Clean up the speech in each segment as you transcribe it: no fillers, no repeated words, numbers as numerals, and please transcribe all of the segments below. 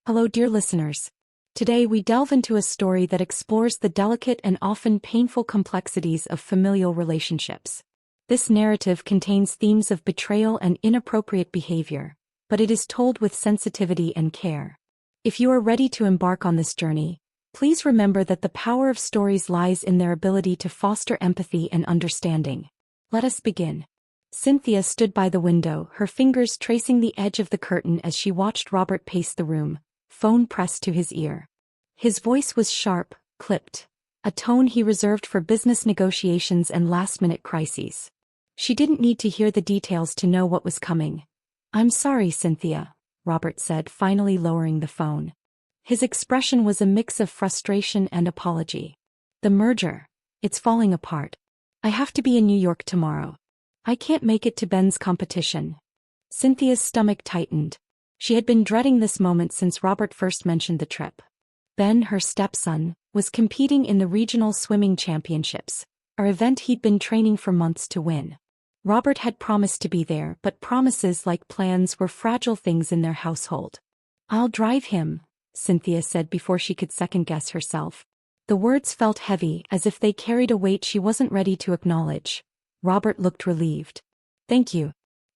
Hello, dear listeners. Today we delve into a story that explores the delicate and often painful complexities of familial relationships. This narrative contains themes of betrayal and inappropriate behavior, but it is told with sensitivity and care. If you are ready to embark on this journey, please remember that the power of stories lies in their ability to foster empathy and understanding. Let us begin. Cynthia stood by the window, her fingers tracing the edge of the curtain as she watched Robert pace the room, phone pressed to his ear. His voice was sharp, clipped, a tone he reserved for business negotiations and last-minute crises. She didn't need to hear the details to know what was coming. "I'm sorry, Cynthia," Robert said, finally lowering the phone. His expression was a mix of frustration and apology. "The merger. It's falling apart. I have to be in New York tomorrow. I can't make it to Ben's competition." Cynthia's stomach tightened. She had been dreading this moment since Robert first mentioned the trip. Ben, her stepson, was competing in the regional swimming championships, an event he'd been training for months to win. Robert had promised to be there, but promises like plans were fragile things in their household. "I'll drive him," Cynthia said before she could second-guess herself. The words felt heavy, as if they carried a weight she wasn't ready to acknowledge. Robert looked relieved. "Thank you.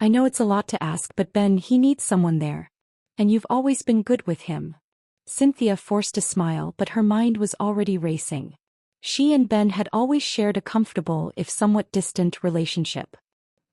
I know it's a lot to ask, but Ben, he needs someone there. And you've always been good with him." Cynthia forced a smile, but her mind was already racing. She and Ben had always shared a comfortable, if somewhat distant, relationship.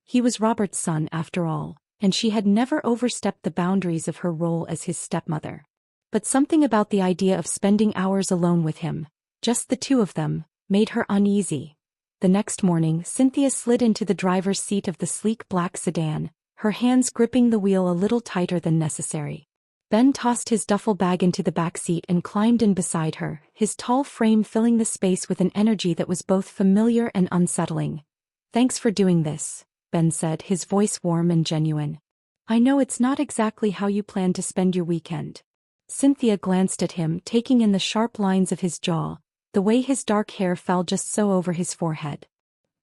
He was Robert's son, after all, and she had never overstepped the boundaries of her role as his stepmother. But something about the idea of spending hours alone with him, just the two of them, made her uneasy. The next morning, Cynthia slid into the driver's seat of the sleek black sedan, her hands gripping the wheel a little tighter than necessary. Ben tossed his duffel bag into the back seat and climbed in beside her, his tall frame filling the space with an energy that was both familiar and unsettling. "Thanks for doing this," Ben said, his voice warm and genuine. "I know it's not exactly how you plan to spend your weekend." Cynthia glanced at him, taking in the sharp lines of his jaw, the way his dark hair fell just so over his forehead.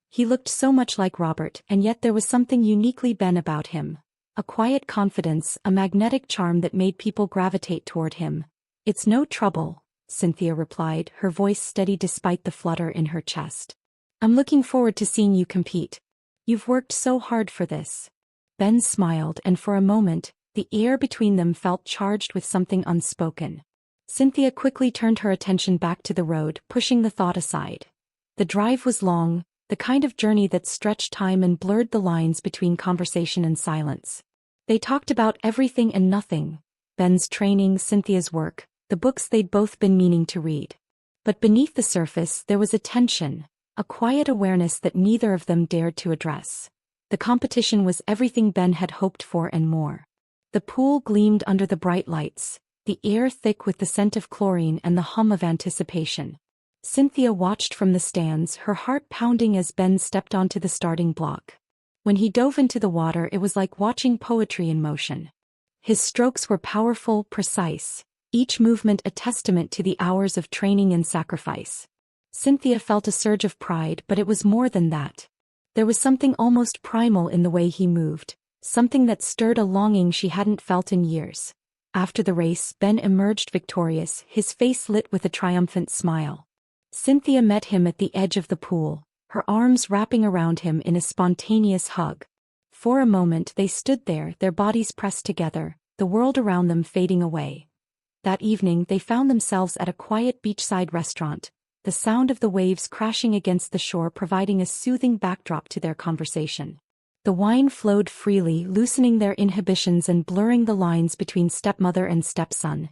He looked so much like Robert, and yet there was something uniquely Ben about him. A quiet confidence, a magnetic charm that made people gravitate toward him. "It's no trouble," Cynthia replied, her voice steady despite the flutter in her chest. "I'm looking forward to seeing you compete. You've worked so hard for this." Ben smiled, and for a moment, the air between them felt charged with something unspoken. Cynthia quickly turned her attention back to the road, pushing the thought aside. The drive was long, the kind of journey that stretched time and blurred the lines between conversation and silence. They talked about everything and nothing: Ben's training, Cynthia's work, the books they'd both been meaning to read. But beneath the surface there was a tension, a quiet awareness that neither of them dared to address. The competition was everything Ben had hoped for and more. The pool gleamed under the bright lights, the air thick with the scent of chlorine and the hum of anticipation. Cynthia watched from the stands, her heart pounding as Ben stepped onto the starting block. When he dove into the water, it was like watching poetry in motion. His strokes were powerful, precise, each movement a testament to the hours of training and sacrifice. Cynthia felt a surge of pride, but it was more than that. There was something almost primal in the way he moved, something that stirred a longing she hadn't felt in years. After the race, Ben emerged victorious, his face lit with a triumphant smile. Cynthia met him at the edge of the pool, her arms wrapping around him in a spontaneous hug. For a moment they stood there, their bodies pressed together, the world around them fading away. That evening they found themselves at a quiet beachside restaurant, the sound of the waves crashing against the shore providing a soothing backdrop to their conversation. The wine flowed freely, loosening their inhibitions and blurring the lines between stepmother and stepson.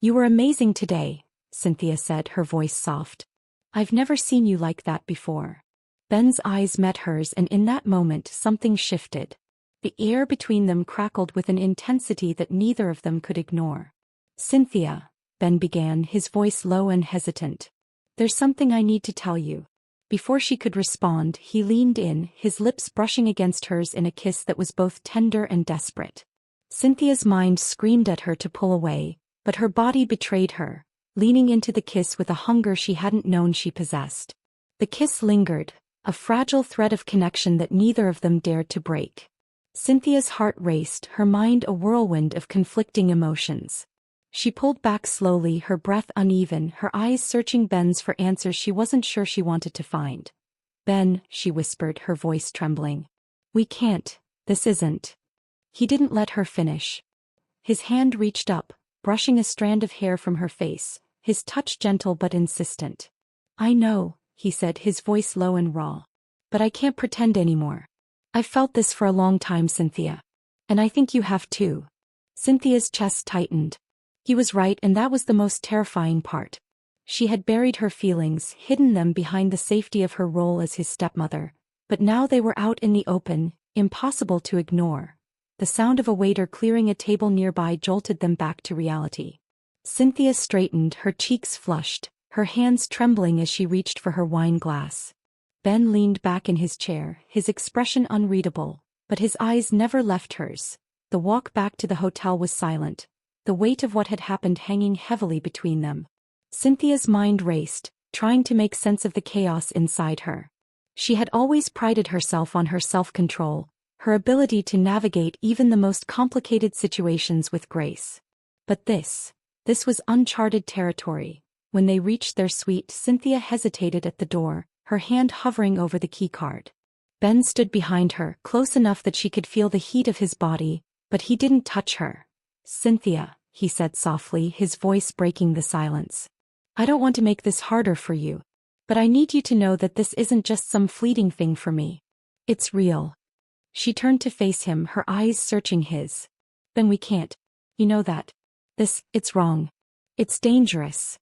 "You were amazing today," Cynthia said, her voice soft. "I've never seen you like that before." Ben's eyes met hers, and in that moment something shifted. The air between them crackled with an intensity that neither of them could ignore. "Cynthia," Ben began, his voice low and hesitant. "There's something I need to tell you." Before she could respond, he leaned in, his lips brushing against hers in a kiss that was both tender and desperate. Cynthia's mind screamed at her to pull away, but her body betrayed her, leaning into the kiss with a hunger she hadn't known she possessed. The kiss lingered, a fragile thread of connection that neither of them dared to break. Cynthia's heart raced, her mind a whirlwind of conflicting emotions. She pulled back slowly, her breath uneven, her eyes searching Ben's for answers she wasn't sure she wanted to find. "Ben," she whispered, her voice trembling. "We can't, this isn't." He didn't let her finish. His hand reached up, brushing a strand of hair from her face, his touch gentle but insistent. "I know," he said, his voice low and raw. "But I can't pretend anymore. I've felt this for a long time, Cynthia. And I think you have too." Cynthia's chest tightened. He was right, and that was the most terrifying part. She had buried her feelings, hidden them behind the safety of her role as his stepmother, but now they were out in the open, impossible to ignore. The sound of a waiter clearing a table nearby jolted them back to reality. Cynthia straightened, her cheeks flushed, her hands trembling as she reached for her wine glass. Ben leaned back in his chair, his expression unreadable, but his eyes never left hers. The walk back to the hotel was silent, the weight of what had happened hanging heavily between them. Cynthia's mind raced, trying to make sense of the chaos inside her. She had always prided herself on her self-control, her ability to navigate even the most complicated situations with grace. But this was uncharted territory. When they reached their suite, Cynthia hesitated at the door, her hand hovering over the keycard. Ben stood behind her, close enough that she could feel the heat of his body, but he didn't touch her. "Cynthia," he said softly, his voice breaking the silence. "I don't want to make this harder for you, but I need you to know that this isn't just some fleeting thing for me. It's real." She turned to face him, her eyes searching his. "Ben, we can't. You know that. It's wrong. It's dangerous."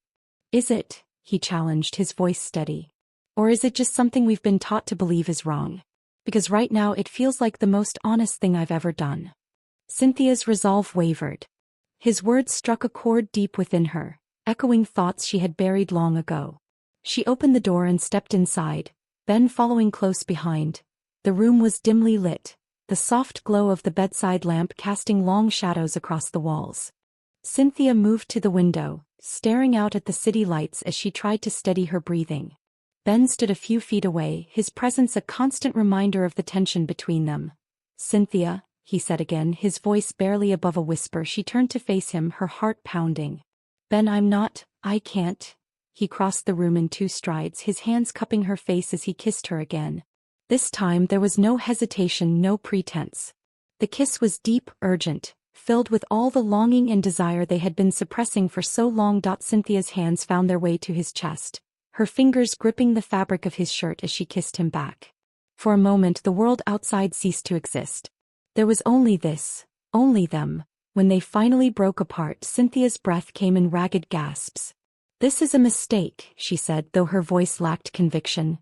"Is it?" he challenged, his voice steady. "Or is it just something we've been taught to believe is wrong? Because right now it feels like the most honest thing I've ever done." Cynthia's resolve wavered. His words struck a chord deep within her, echoing thoughts she had buried long ago. She opened the door and stepped inside, Ben following close behind. The room was dimly lit, the soft glow of the bedside lamp casting long shadows across the walls. Cynthia moved to the window, staring out at the city lights as she tried to steady her breathing. Ben stood a few feet away, his presence a constant reminder of the tension between them. "Cynthia," he said again, his voice barely above a whisper. She turned to face him, her heart pounding. "Ben, I can't." He crossed the room in 2 strides, his hands cupping her face as he kissed her again. This time there was no hesitation, no pretense. The kiss was deep, urgent, filled with all the longing and desire they had been suppressing for so long. Cynthia's hands found their way to his chest, her fingers gripping the fabric of his shirt as she kissed him back. For a moment the world outside ceased to exist. There was only this, only them. When they finally broke apart, Cynthia's breath came in ragged gasps. "This is a mistake," she said, though her voice lacked conviction.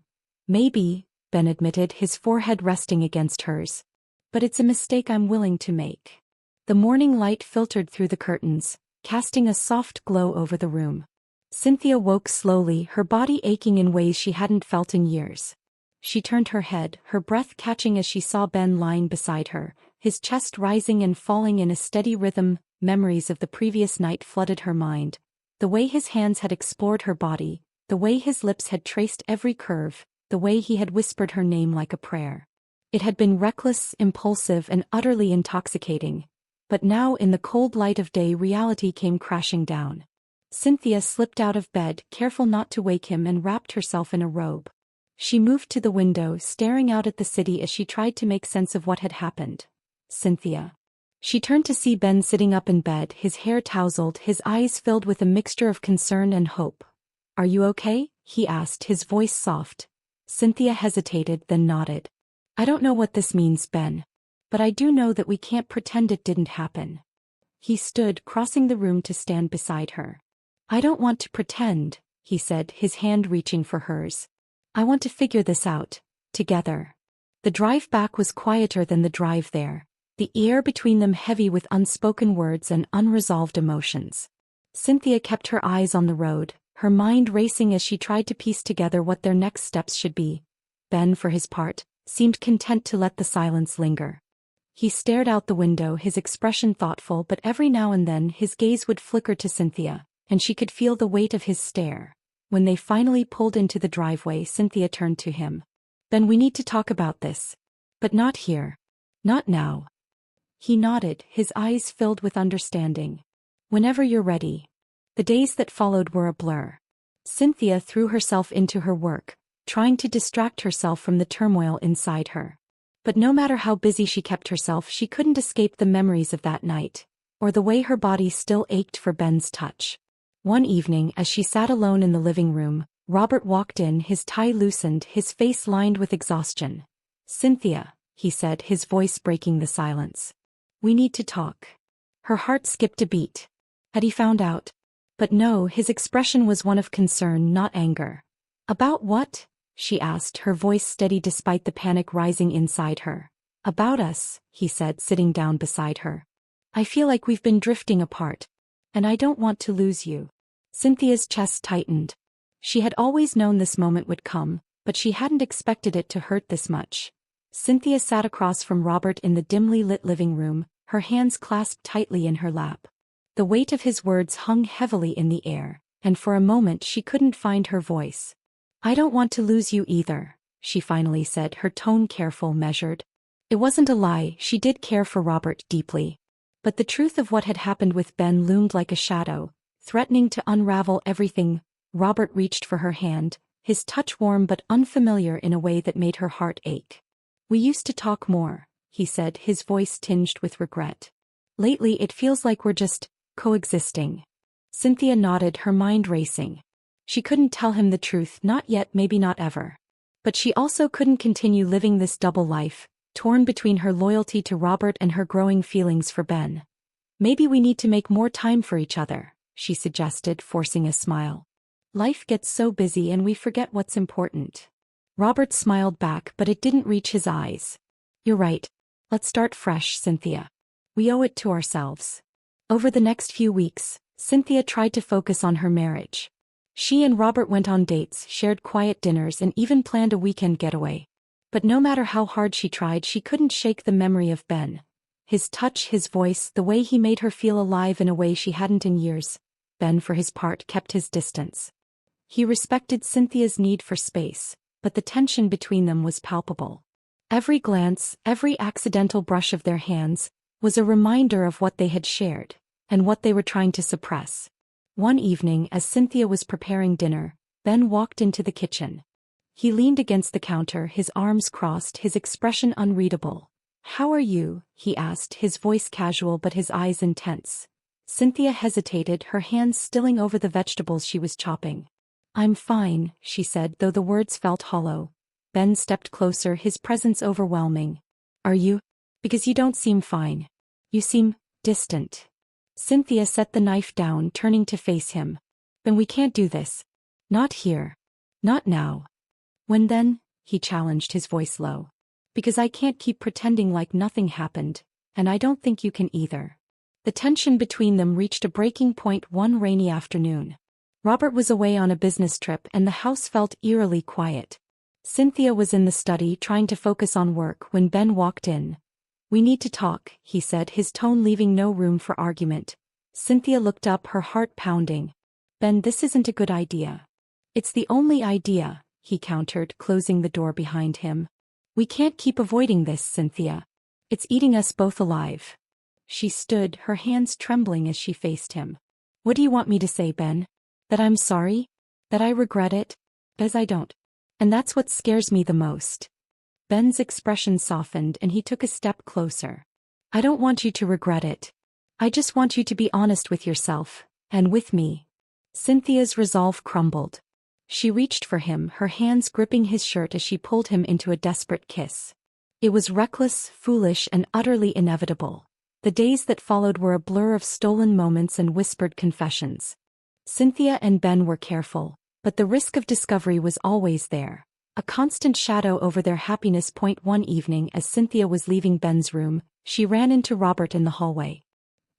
"Maybe," Ben admitted, his forehead resting against hers. "But it's a mistake I'm willing to make." The morning light filtered through the curtains, casting a soft glow over the room. Cynthia woke slowly, her body aching in ways she hadn't felt in years. She turned her head, her breath catching as she saw Ben lying beside her, his chest rising and falling in a steady rhythm. Memories of the previous night flooded her mind. The way his hands had explored her body, the way his lips had traced every curve, the way he had whispered her name like a prayer. It had been reckless, impulsive, and utterly intoxicating. But now, in the cold light of day, reality came crashing down. Cynthia slipped out of bed, careful not to wake him, and wrapped herself in a robe. She moved to the window, staring out at the city as she tried to make sense of what had happened. "Cynthia." She turned to see Ben sitting up in bed, his hair tousled, his eyes filled with a mixture of concern and hope. "Are you okay?" he asked, his voice soft. Cynthia hesitated, then nodded. "I don't know what this means, Ben. But I do know that we can't pretend it didn't happen." He stood, crossing the room to stand beside her. "I don't want to pretend," he said, his hand reaching for hers. "I want to figure this out, together." The drive back was quieter than the drive there, the air between them heavy with unspoken words and unresolved emotions. Cynthia kept her eyes on the road, her mind racing as she tried to piece together what their next steps should be. Ben, for his part, seemed content to let the silence linger. He stared out the window, his expression thoughtful, but every now and then his gaze would flicker to Cynthia, and she could feel the weight of his stare. When they finally pulled into the driveway, Cynthia turned to him. "Ben, we need to talk about this. But not here. Not now." He nodded, his eyes filled with understanding. Whenever you're ready. The days that followed were a blur. Cynthia threw herself into her work, trying to distract herself from the turmoil inside her. But no matter how busy she kept herself, she couldn't escape the memories of that night, or the way her body still ached for Ben's touch. One evening, as she sat alone in the living room, Robert walked in, his tie loosened, his face lined with exhaustion. "Cynthia," he said, his voice breaking the silence. "We need to talk." Her heart skipped a beat. Had he found out? But no, his expression was one of concern, not anger. "About what?" she asked, her voice steady despite the panic rising inside her. "About us," he said, sitting down beside her. "I feel like we've been drifting apart. And I don't want to lose you." Cynthia's chest tightened. She had always known this moment would come, but she hadn't expected it to hurt this much. Cynthia sat across from Robert in the dimly lit living room, her hands clasped tightly in her lap. The weight of his words hung heavily in the air, and for a moment she couldn't find her voice. "I don't want to lose you either," she finally said, her tone careful, measured. It wasn't a lie, she did care for Robert deeply. But the truth of what had happened with Ben loomed like a shadow, threatening to unravel everything. Robert reached for her hand, his touch warm but unfamiliar in a way that made her heart ache. "We used to talk more," he said, his voice tinged with regret. "Lately it feels like we're just coexisting." Cynthia nodded, her mind racing. She couldn't tell him the truth, not yet, maybe not ever. But she also couldn't continue living this double life, torn between her loyalty to Robert and her growing feelings for Ben. "Maybe we need to make more time for each other," she suggested, forcing a smile. "Life gets so busy and we forget what's important." Robert smiled back, but it didn't reach his eyes. "You're right. Let's start fresh, Cynthia. We owe it to ourselves." Over the next few weeks, Cynthia tried to focus on her marriage. She and Robert went on dates, shared quiet dinners, and even planned a weekend getaway. But no matter how hard she tried, she couldn't shake the memory of Ben. His touch, his voice, the way he made her feel alive in a way she hadn't in years. Ben, for his part, kept his distance. He respected Cynthia's need for space, but the tension between them was palpable. Every glance, every accidental brush of their hands, was a reminder of what they had shared, and what they were trying to suppress. One evening, as Cynthia was preparing dinner, Ben walked into the kitchen. He leaned against the counter, his arms crossed, his expression unreadable. "How are you?" he asked, his voice casual but his eyes intense. Cynthia hesitated, her hands stilling over the vegetables she was chopping. "I'm fine," she said, though the words felt hollow. Ben stepped closer, his presence overwhelming. "Are you? Because you don't seem fine. You seem distant." Cynthia set the knife down, turning to face him. "Then we can't do this. Not here. Not now." "When then?" he challenged, his voice low. "Because I can't keep pretending like nothing happened, and I don't think you can either." The tension between them reached a breaking point one rainy afternoon. Robert was away on a business trip and the house felt eerily quiet. Cynthia was in the study trying to focus on work when Ben walked in. "We need to talk," he said, his tone leaving no room for argument. Cynthia looked up, her heart pounding. "Ben, this isn't a good idea." "It's the only idea," he countered, closing the door behind him. "We can't keep avoiding this, Cynthia. It's eating us both alive." She stood, her hands trembling as she faced him. "What do you want me to say, Ben? That I'm sorry? That I regret it? Because I don't. And that's what scares me the most." Ben's expression softened and he took a step closer. "I don't want you to regret it. I just want you to be honest with yourself, and with me." Cynthia's resolve crumbled. She reached for him, her hands gripping his shirt as she pulled him into a desperate kiss. It was reckless, foolish, and utterly inevitable. The days that followed were a blur of stolen moments and whispered confessions. Cynthia and Ben were careful, but the risk of discovery was always there, a constant shadow over their happiness. One evening, as Cynthia was leaving Ben's room, she ran into Robert in the hallway.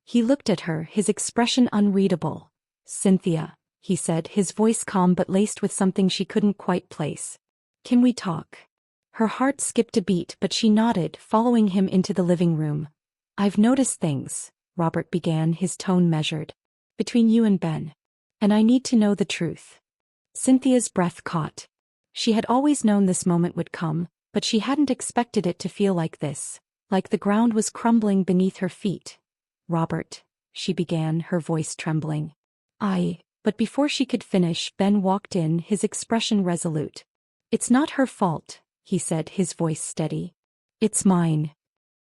He looked at her, his expression unreadable. "Cynthia," he said, his voice calm but laced with something she couldn't quite place. "Can we talk?" Her heart skipped a beat, but she nodded, following him into the living room. "I've noticed things," Robert began, his tone measured. "Between you and Ben. And I need to know the truth." Cynthia's breath caught. She had always known this moment would come, but she hadn't expected it to feel like this, like the ground was crumbling beneath her feet. "Robert," she began, her voice trembling. But before she could finish, Ben walked in, his expression resolute. It's not her fault, he said, his voice steady. It's mine.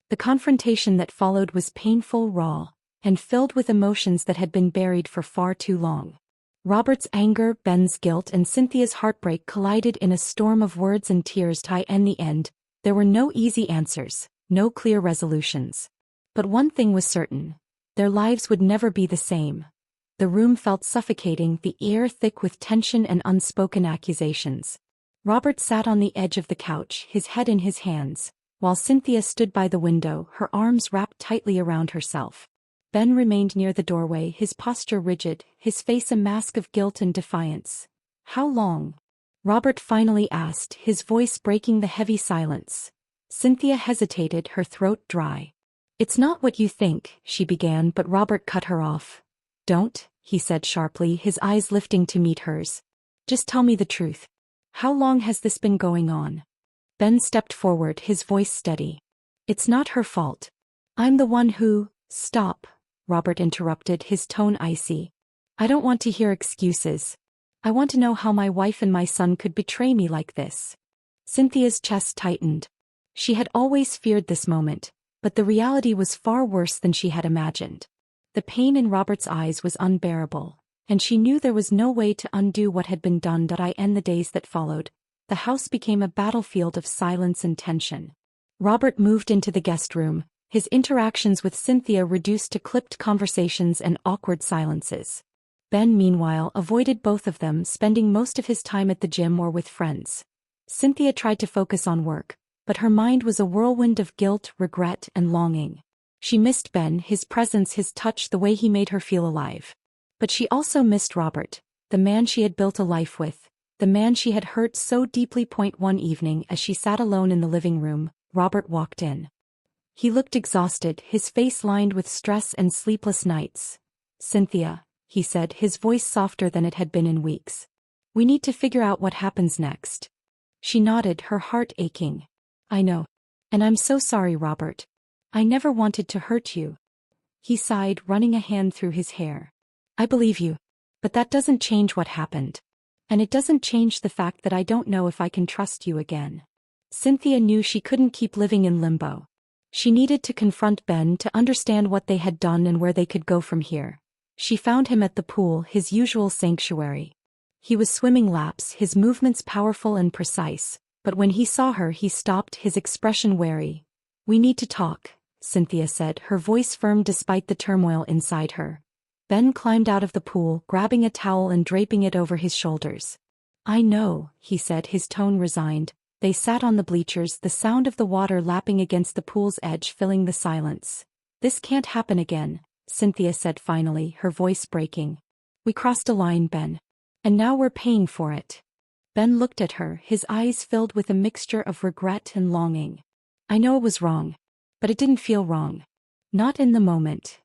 The confrontation that followed was painful, raw, and filled with emotions that had been buried for far too long. Robert's anger, Ben's guilt, and Cynthia's heartbreak collided in a storm of words and tears. In the end, there were no easy answers, no clear resolutions. But one thing was certain. Their lives would never be the same. The room felt suffocating, the air thick with tension and unspoken accusations. Robert sat on the edge of the couch, his head in his hands, while Cynthia stood by the window, her arms wrapped tightly around herself. Ben remained near the doorway, his posture rigid, his face a mask of guilt and defiance. How long? Robert finally asked, his voice breaking the heavy silence. Cynthia hesitated, her throat dry. It's not what you think, she began, but Robert cut her off. Don't, he said sharply, his eyes lifting to meet hers. Just tell me the truth. How long has this been going on? Ben stepped forward, his voice steady. It's not her fault. I'm the one who... Stop, Robert interrupted, his tone icy. I don't want to hear excuses. I want to know how my wife and my son could betray me like this. Cynthia's chest tightened. She had always feared this moment, but the reality was far worse than she had imagined. The pain in Robert's eyes was unbearable, and she knew there was no way to undo what had been done. In the days that followed, the house became a battlefield of silence and tension. Robert moved into the guest room, his interactions with Cynthia reduced to clipped conversations and awkward silences. Ben, meanwhile, avoided both of them, spending most of his time at the gym or with friends. Cynthia tried to focus on work, but her mind was a whirlwind of guilt, regret, and longing. She missed Ben, his presence, his touch, the way he made her feel alive. But she also missed Robert, the man she had built a life with, the man she had hurt so deeply. One evening, as she sat alone in the living room, Robert walked in. He looked exhausted, his face lined with stress and sleepless nights. Cynthia, he said, his voice softer than it had been in weeks. We need to figure out what happens next. She nodded, her heart aching. I know. And I'm so sorry, Robert. I never wanted to hurt you. He sighed, running a hand through his hair. I believe you. But that doesn't change what happened. And it doesn't change the fact that I don't know if I can trust you again. Cynthia knew she couldn't keep living in limbo. She needed to confront Ben to understand what they had done and where they could go from here. She found him at the pool, his usual sanctuary. He was swimming laps, his movements powerful and precise, but when he saw her he stopped, his expression wary. We need to talk, Cynthia said, her voice firm despite the turmoil inside her. Ben climbed out of the pool, grabbing a towel and draping it over his shoulders. I know, he said, his tone resigned. They sat on the bleachers, the sound of the water lapping against the pool's edge filling the silence. This can't happen again, Cynthia said finally, her voice breaking. We crossed a line, Ben. And now we're paying for it. Ben looked at her, his eyes filled with a mixture of regret and longing. I know it was wrong. But it didn't feel wrong. Not in the moment.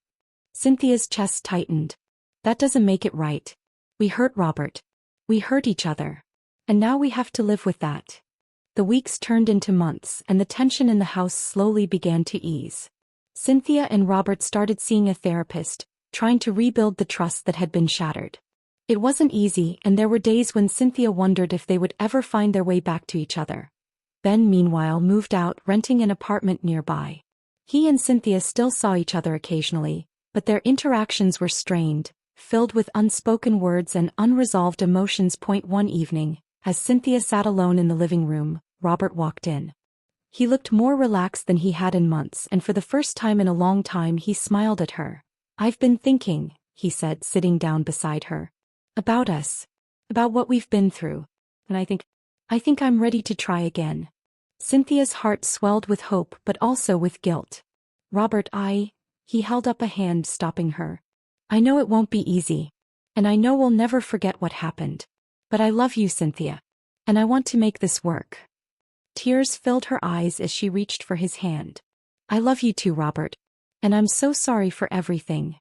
Cynthia's chest tightened. That doesn't make it right. We hurt Robert. We hurt each other. And now we have to live with that. The weeks turned into months, and the tension in the house slowly began to ease. Cynthia and Robert started seeing a therapist, trying to rebuild the trust that had been shattered. It wasn't easy, and there were days when Cynthia wondered if they would ever find their way back to each other. Ben, meanwhile, moved out, renting an apartment nearby. He and Cynthia still saw each other occasionally, but their interactions were strained, filled with unspoken words and unresolved emotions. One evening, as Cynthia sat alone in the living room, Robert walked in. He looked more relaxed than he had in months, and for the first time in a long time he smiled at her. I've been thinking, he said, sitting down beside her. About us. About what we've been through. And I think I'm ready to try again. Cynthia's heart swelled with hope but also with guilt. Robert, he held up a hand, stopping her. I know it won't be easy. And I know we'll never forget what happened. But I love you, Cynthia. And I want to make this work. Tears filled her eyes as she reached for his hand. I love you too, Robert. And I'm so sorry for everything.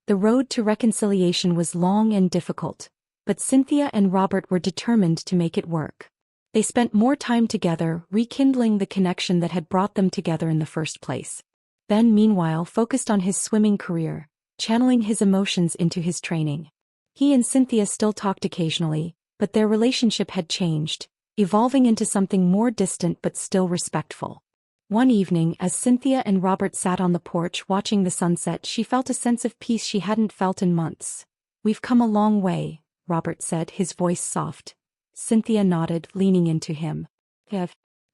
The road to reconciliation was long and difficult, but Cynthia and Robert were determined to make it work. They spent more time together, rekindling the connection that had brought them together in the first place. Ben, meanwhile, focused on his swimming career, channeling his emotions into his training. He and Cynthia still talked occasionally, but their relationship had changed, evolving into something more distant but still respectful. One evening, as Cynthia and Robert sat on the porch watching the sunset, she felt a sense of peace she hadn't felt in months. "We've come a long way," Robert said, his voice soft. Cynthia nodded, leaning into him.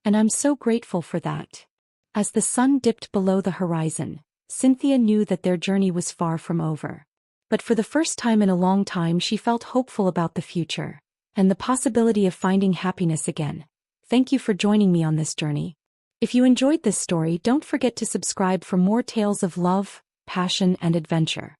"And I'm so grateful for that." As the sun dipped below the horizon, Cynthia knew that their journey was far from over. But for the first time in a long time, she felt hopeful about the future and the possibility of finding happiness again. Thank you for joining me on this journey. If you enjoyed this story, don't forget to subscribe for more tales of love, passion, and adventure.